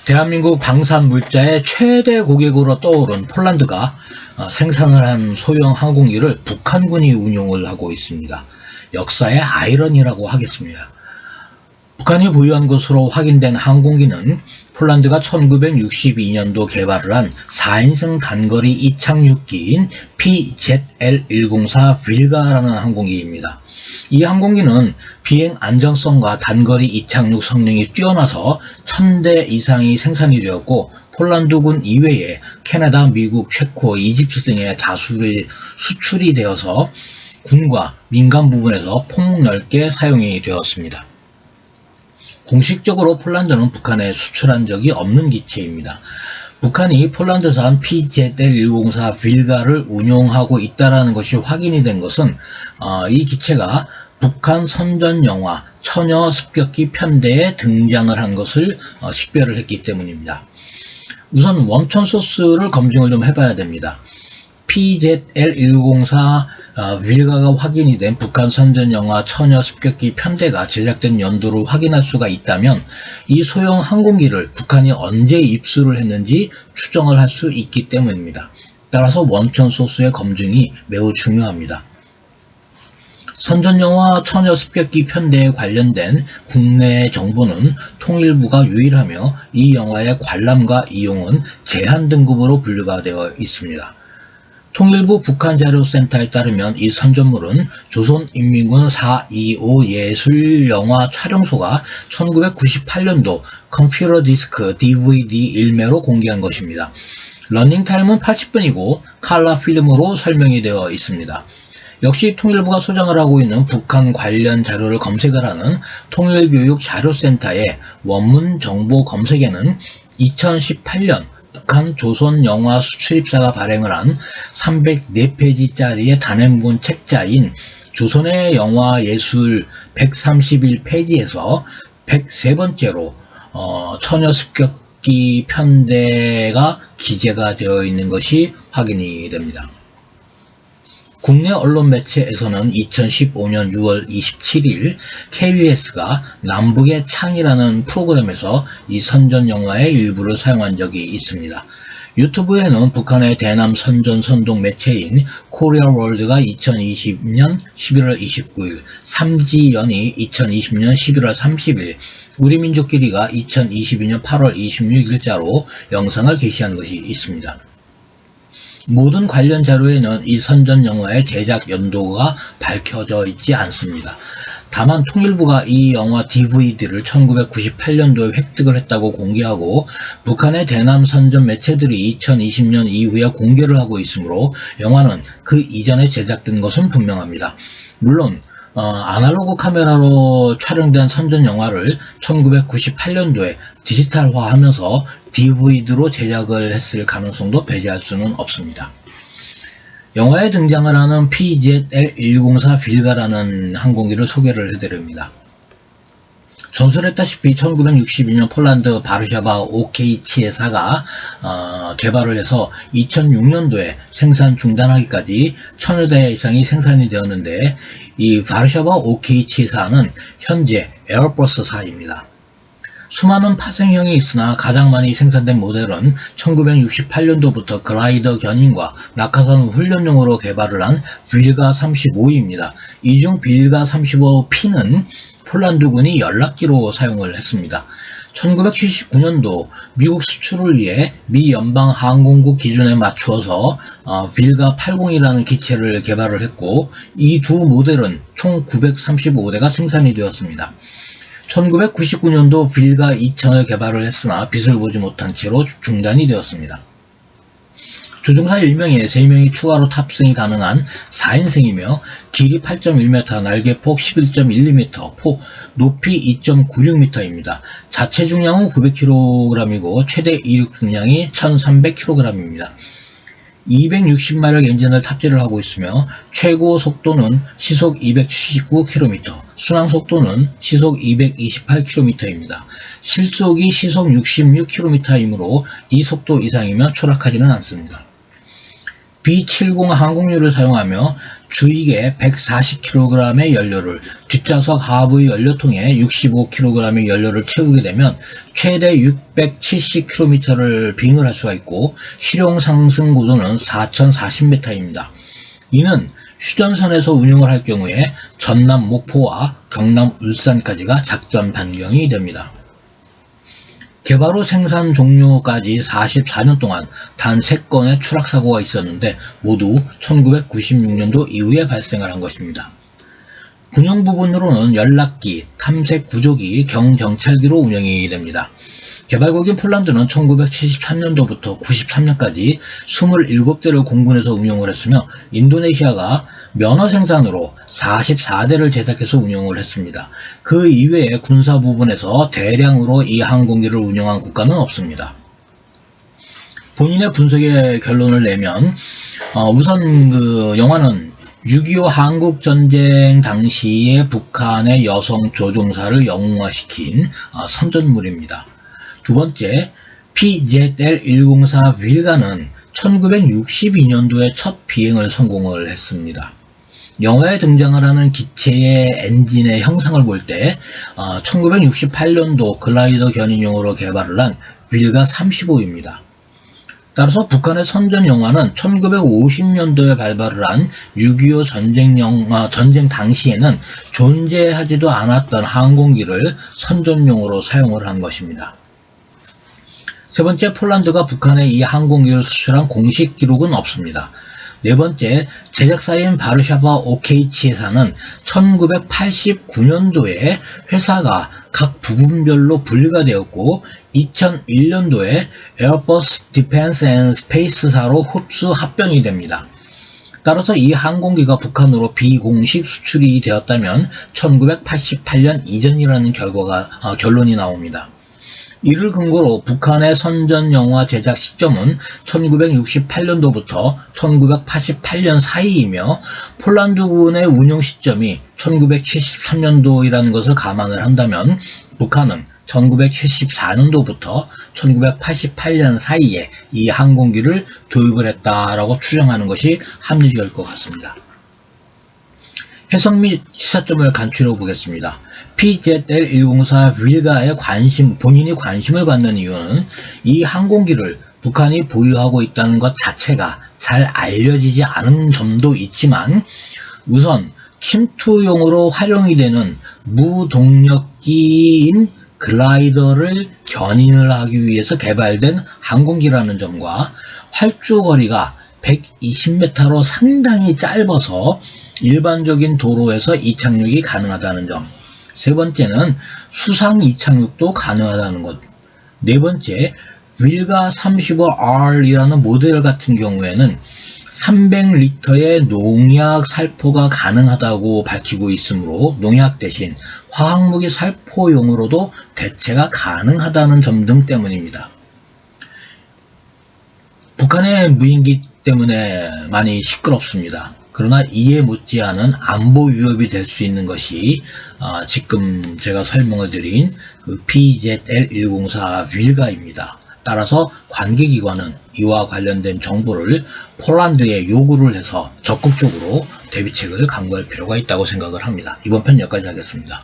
대한민국 방산물자의 최대 고객으로 떠오른 폴란드가 생산을 한 소형 항공기를 북한군이 운용을 하고 있습니다. 역사의 아이러니라고 하겠습니다. 북한이 보유한 것으로 확인된 항공기는 폴란드가 1962년도 개발을 한 4인승 단거리 이착륙기인 PZL-104 빌가라는 항공기입니다. 이 항공기는 비행 안정성과 단거리 이착륙 성능이 뛰어나서 1000대 이상이 생산이 되었고, 폴란드군 이외에 캐나다, 미국, 체코, 이집트 등의 다수의 수출이 되어서 군과 민간 부분에서 폭넓게 사용이 되었습니다. 공식적으로 폴란드는 북한에 수출한 적이 없는 기체입니다. 북한이 폴란드산 PZL-104 빌가를 운용하고 있다는 것이 확인이 된 것은 이 기체가 북한 선전영화 처녀습격기 편대에 등장을 한 것을 식별을 했기 때문입니다. 우선 원천 소스를 검증을 좀 해봐야 됩니다. PZL-104 빌가가 확인이 된 북한 선전영화 처녀습격기 편대가 제작된 연도를 확인할 수가 있다면 이 소형 항공기를 북한이 언제 입수를 했는지 추정을 할 수 있기 때문입니다. 따라서 원천 소스의 검증이 매우 중요합니다. 선전영화 처녀습격기 편대에 관련된 국내 정보는 통일부가 유일하며 이 영화의 관람과 이용은 제한 등급으로 분류가 되어 있습니다. 통일부 북한자료센터에 따르면 이 선전물은 조선인민군 425 예술영화 촬영소가 1998년도 컴퓨터 디스크 DVD 1매로 공개한 것입니다. 러닝타임은 80분이고 칼라 필름으로 설명이 되어 있습니다. 역시 통일부가 소장을 하고 있는 북한 관련 자료를 검색을 하는 통일교육자료센터의 원문 정보 검색에는 2018년 북한 조선영화 수출입사가 발행을 한 304페이지짜리의 단행본 책자인 조선의 영화 예술 131페이지에서 103번째로 처녀습격기 편대가 기재가 되어 있는 것이 확인이 됩니다. 국내 언론 매체에서는 2015년 6월 27일 KBS가 남북의 창이라는 프로그램에서 이 선전 영화의 일부를 사용한 적이 있습니다. 유튜브에는 북한의 대남 선전 선동 매체인 코리아월드가 2020년 11월 29일, 삼지연이 2020년 11월 30일, 우리민족끼리가 2022년 8월 26일자로 영상을 게시한 것이 있습니다. 모든 관련 자료에는 이 선전 영화의 제작 연도가 밝혀져 있지 않습니다. 다만 통일부가 이 영화 DVD를 1998년도에 획득을 했다고 공개하고 북한의 대남 선전 매체들이 2020년 이후에 공개를 하고 있으므로 영화는 그 이전에 제작된 것은 분명합니다. 물론 아날로그 카메라로 촬영된 선전 영화를 1998년도에 디지털화하면서 DVD로 제작을 했을 가능성도 배제할 수는 없습니다. 영화에 등장을 하는 PZL-104 빌가라는 항공기를 소개를 해드립니다. 전설했다시피 1962년 폴란드 바르샤바 OK치에사가 개발을 해서 2006년도에 생산 중단하기까지 1000여 대 이상이 생산이 되었는데, 이 바르샤바 OK치에사는 현재 에어버스사입니다. 수많은 파생형이 있으나 가장 많이 생산된 모델은 1968년도부터 글라이더 견인과 낙하산 훈련용으로 개발을 한 빌가 35입니다. 이 중 빌가 35P는 폴란드군이 연락기로 사용을 했습니다. 1979년도 미국 수출을 위해 미 연방항공국 기준에 맞추어서 빌가 80이라는 기체를 개발을 했고, 이 두 모델은 총 935대가 생산이 되었습니다. 1999년도 빌가 2000을 개발을 했으나 빛을 보지 못한 채로 중단이 되었습니다. 조종사 1명에 3명이 추가로 탑승이 가능한 4인승이며 길이 8.1m, 날개폭 11.12m, 폭 높이 2.96m입니다. 자체 중량은 900kg이고 최대 이륙 중량이 1300kg입니다. 260마력 엔진을 탑재를 하고 있으며 최고 속도는 시속 279km, 순항 속도는 시속 228km입니다. 실속이 시속 66km이므로 이 속도 이상이면 추락하지는 않습니다. B-70 항공유를 사용하며 주익에 140kg의 연료를, 뒷좌석 하부의 연료통에 65kg의 연료를 채우게 되면 최대 670km를 비행을 할 수가 있고, 실용 상승 고도는 4040m입니다. 이는 휴전선에서 운용을 할 경우에 전남 목포와 경남 울산까지가 작전 변경이 됩니다. 개발 후 생산 종료까지 44년 동안 단 3건의 추락사고가 있었는데 모두 1996년도 이후에 발생을 한 것입니다. 군용 부분으로는 연락기, 탐색 구조기, 경정찰기로 운영이 됩니다. 개발국인 폴란드는 1973년도부터 93년까지 27대를 공군에서 운용을 했으며, 인도네시아가 면허 생산으로 44대를 제작해서 운용을 했습니다. 그 이외에 군사 부분에서 대량으로 이 항공기를 운영한 국가는 없습니다. 본인의 분석의 결론을 내면 우선 그 영화는 6.25 한국전쟁 당시에 북한의 여성 조종사를 영웅화시킨 선전물입니다. 두 번째, PZL-104 윌가는 1962년도에 첫 비행을 성공을 했습니다. 영화에 등장을 하는 기체의 엔진의 형상을 볼 때 1968년도 글라이더 견인용으로 개발을 한 윌가 35입니다. 따라서 북한의 선전 영화는 1950년도에 발발을 한 6.25 전쟁 당시에는 존재하지도 않았던 항공기를 선전용으로 사용을 한 것입니다. 세 번째, 폴란드가 북한에 이 항공기를 수출한 공식 기록은 없습니다. 네 번째, 제작사인 바르샤바 OKH에서는 1989년도에 회사가 각 부분별로 분리가 되었고 2001년도에 에어버스 디펜스 앤 스페이스사로 흡수 합병이 됩니다. 따라서 이 항공기가 북한으로 비공식 수출이 되었다면 1988년 이전이라는 결론이 나옵니다. 이를 근거로 북한의 선전 영화 제작 시점은 1968년도부터 1988년 사이이며 폴란드군의 운용 시점이 1973년도이라는 것을 감안을 한다면 북한은 1974년도부터 1988년 사이에 이 항공기를 도입을 했다라고 추정하는 것이 합리적일 것 같습니다. 해석 및 시사점을 간추려 보겠습니다. PZL-104 윌가의 본인이 관심을 갖는 이유는 이 항공기를 북한이 보유하고 있다는 것 자체가 잘 알려지지 않은 점도 있지만, 우선 침투용으로 활용이 되는 무동력기인 글라이더를 견인을 하기 위해서 개발된 항공기라는 점과 활주거리가 120m로 상당히 짧아서 일반적인 도로에서 이착륙이 가능하다는 점, 세 번째는 수상 이착륙도 가능하다는 것, 네 번째, 윌가 35R이라는 모델 같은 경우에는 300리터의 농약 살포가 가능하다고 밝히고 있으므로 농약 대신 화학무기 살포용으로도 대체가 가능하다는 점 등 때문입니다. 북한의 무인기 때문에 많이 시끄럽습니다. 그러나 이에 못지않은 안보 위협이 될 수 있는 것이 지금 제가 설명을 드린 그 PZL-104 윌가입니다. 따라서 관계기관은 이와 관련된 정보를 폴란드에 요구를 해서 적극적으로 대비책을 강구할 필요가 있다고 생각을 합니다. 이번 편 여기까지 하겠습니다.